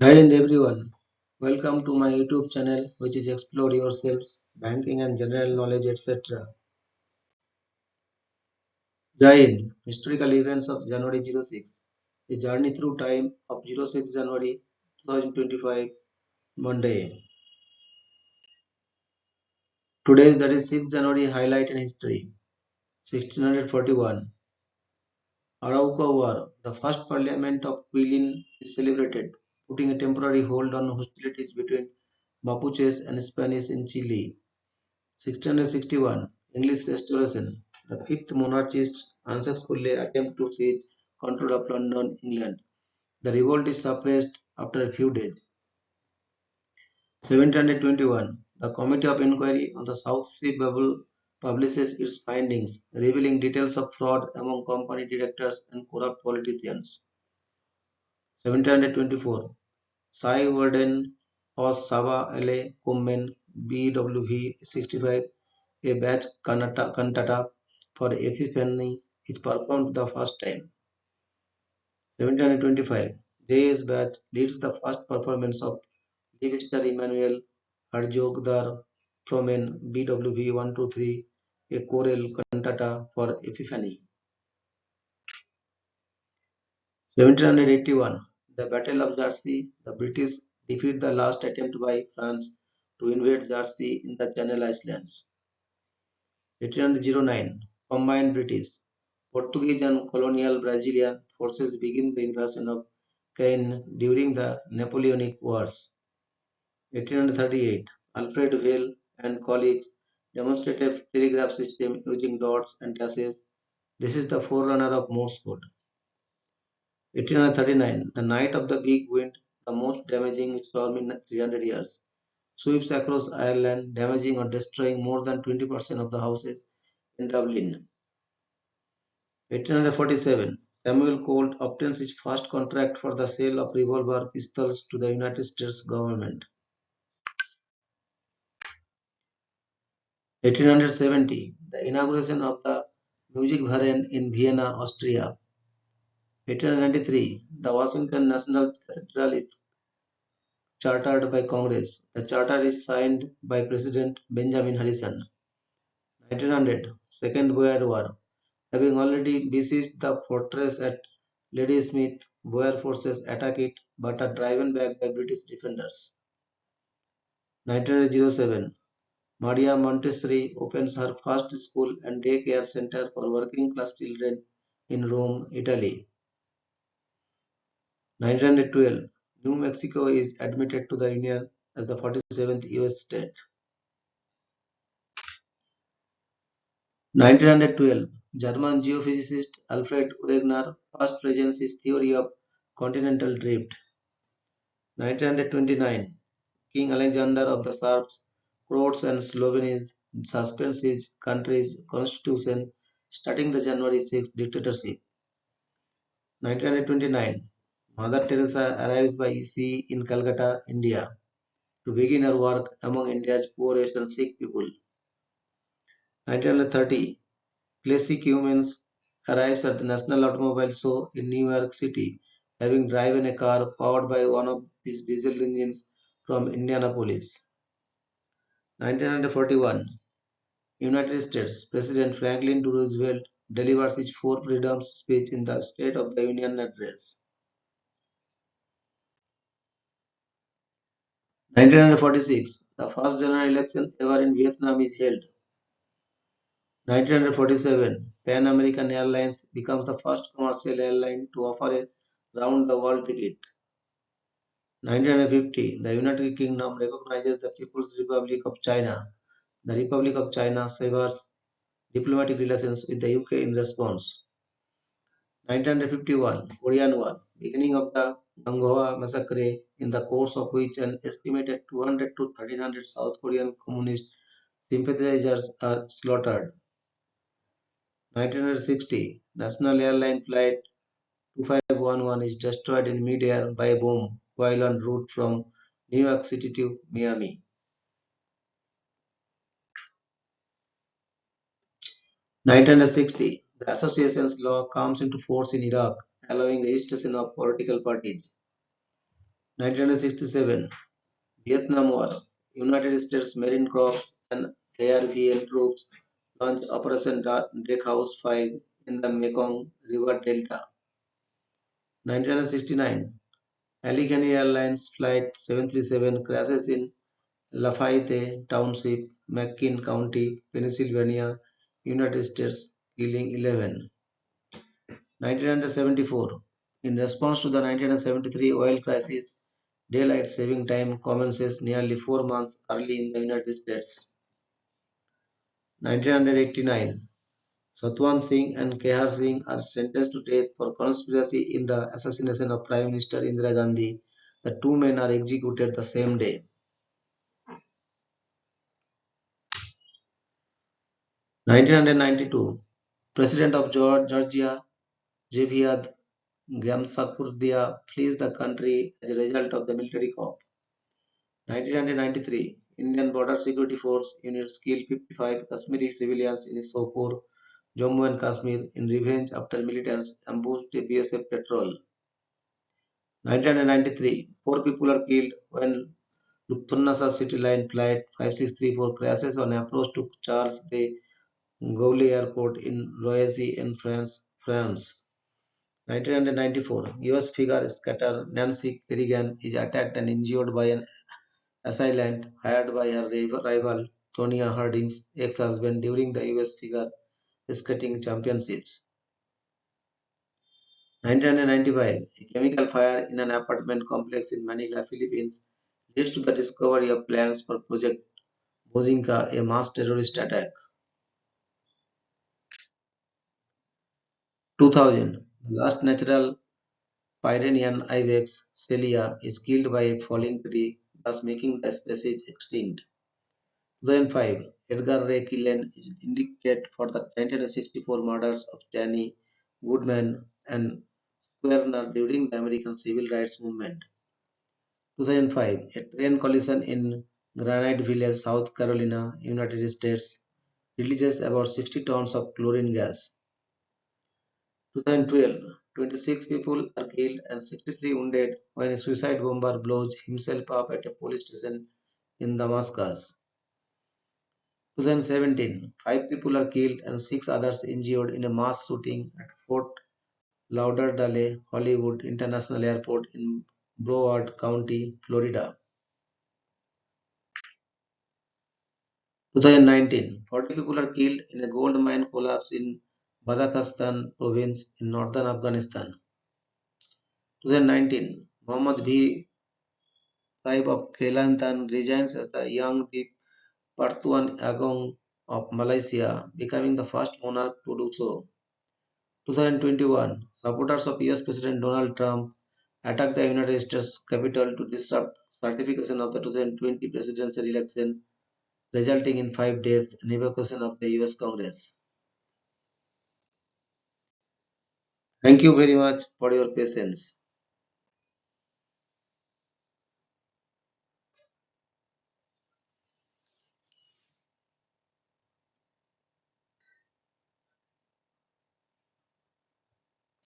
Hi and everyone, welcome to my YouTube channel which is Explore Yourselves, Banking and General Knowledge etc. Jai Hind, Historical Events of January 06, A Journey Through Time of 06 January 2025, Monday. Today that is 6 January highlight in history. 1641, Arauco War, the first parliament of Quilin is celebrated, putting a temporary hold on hostilities between Mapuches and Spanish in Chile. 1661, English Restoration. The fifth monarchists unsuccessfully attempt to seize control of London, England. The revolt is suppressed after a few days. 1721, the Committee of Inquiry on the South Sea Bubble publishes its findings, revealing details of fraud among company directors and corrupt politicians. 1724, Sai Warden was Sava L.A. Kummen BWV 65, a batch cantata for Epiphany is performed the first time. 1725, J.S. Bach leads the first performance of Livister Emmanuel Herjogdar from an BWV 123, a choral cantata for Epiphany. 1781, the Battle of Jersey, the British defeat the last attempt by France to invade Jersey in the Channel Islands. 1809, combined British, Portuguese and colonial Brazilian forces begin the invasion of Caen during the Napoleonic Wars. 1838, Alfred Vail and colleagues demonstrated telegraph system using dots and dashes. This is the forerunner of Morse code. 1839, the night of the big wind, the most damaging storm in 300 years, sweeps across Ireland, damaging or destroying more than 20% of the houses in Dublin. 1847, Samuel Colt obtains his first contract for the sale of revolver pistols to the United States government. 1870, the inauguration of the Musikverein in Vienna, Austria. 1893, the Washington National Cathedral is chartered by Congress. The charter is signed by President Benjamin Harrison. 1900, Second Boer War. Having already besieged the fortress at Ladysmith, Boer forces attack it but are driven back by British defenders. 1907, Maria Montessori opens her first school and daycare center for working class children in Rome, Italy. 1912, New Mexico is admitted to the Union as the 47th US state. 1912, German geophysicist Alfred Wegener first presents his theory of continental drift. 1929, King Alexander of the Serbs, Croats and Slovenes suspends his country's constitution, starting the January 6 dictatorship. 1929, Mother Teresa arrives by sea in Calcutta, India, to begin her work among India's poorest and sick people. 1930, Plessy Cummins arrives at the National Automobile Show in New York City, having driven a car powered by one of these diesel engines from Indianapolis. 1941, United States President Franklin D. Roosevelt delivers his Four Freedoms speech in the State of the Union address. 1946, the first general election ever in Vietnam is held. 1947, Pan American Airlines becomes the first commercial airline to offer a round-the-world ticket. 1950, the United Kingdom recognizes the People's Republic of China. The Republic of China severs diplomatic relations with the UK in response. 1951, Korean War, beginning of the Ganghwa massacre, in the course of which an estimated 200 to 1300 South Korean communist sympathizers are slaughtered. 1960, National Airline Flight 2511 is destroyed in mid-air by a bomb while en route from New York City to Miami. 1960, the associations law comes into force in Iraq, allowing registration of political parties. 1967 Vietnam War. United States Marine Corps and ARVN troops launched Operation House 5 in the Mekong River Delta. 1969 Allegheny Airlines Flight 737 crashes in Lafayette Township, McKean County, Pennsylvania, United States, killing 11. 1974 In response to the 1973 oil crisis, daylight saving time commences nearly 4 months early in the United States. 1989 Satwan Singh and Kehar Singh are sentenced to death for conspiracy in the assassination of Prime Minister Indira Gandhi. The two men are executed the same day. 1992 President of Georgia Javiad Gamsakhurdia flees the country as a result of the military coup. 1993 Indian Border Security Force units kill 55 Kashmiri civilians in Sopore, Jammu and Kashmir in revenge after militants ambushed a BSF patrol. 1993 Four people are killed when Lufthansa City Line Flight 5634 crashes on approach to Charles de Gaulle Airport in Roissy in France. 1994 US figure skater Nancy Kerrigan is attacked and injured by an assailant hired by her rival Tonya Harding's ex-husband during the US figure skating championships. 1995 A chemical fire in an apartment complex in Manila, Philippines leads to the discovery of plans for Project Bozinka, a mass terrorist attack. 2000 The last natural Pyrenean ibex, Celia, is killed by a falling tree, thus making the species extinct. 2005 Edgar Ray Killen is indicted for the 1964 murders of Danny Goodman and Squarner during the American Civil Rights Movement. 2005 A train collision in Granite Village, South Carolina, United States releases about 60 tons of chlorine gas. 2012 26 people are killed and 63 wounded when a suicide bomber blows himself up at a police station in Damascus. 2017 5 people are killed and 6 others injured in a mass shooting at Fort Lauderdale Hollywood International Airport in Broward County, Florida. 2019 40 people are killed in a gold mine collapse in Badakhshan province in northern Afghanistan. 2019 Mohammad V. Tribe of Kelantan resigns as the young Deep Pertuan Agong of Malaysia, becoming the first monarch to do so. 2021 Supporters of US President Donald Trump attacked the United States Capitol to disrupt certification of the 2020 presidential election, resulting in 5 deaths and evacuation of the US Congress. Thank you very much for your patience.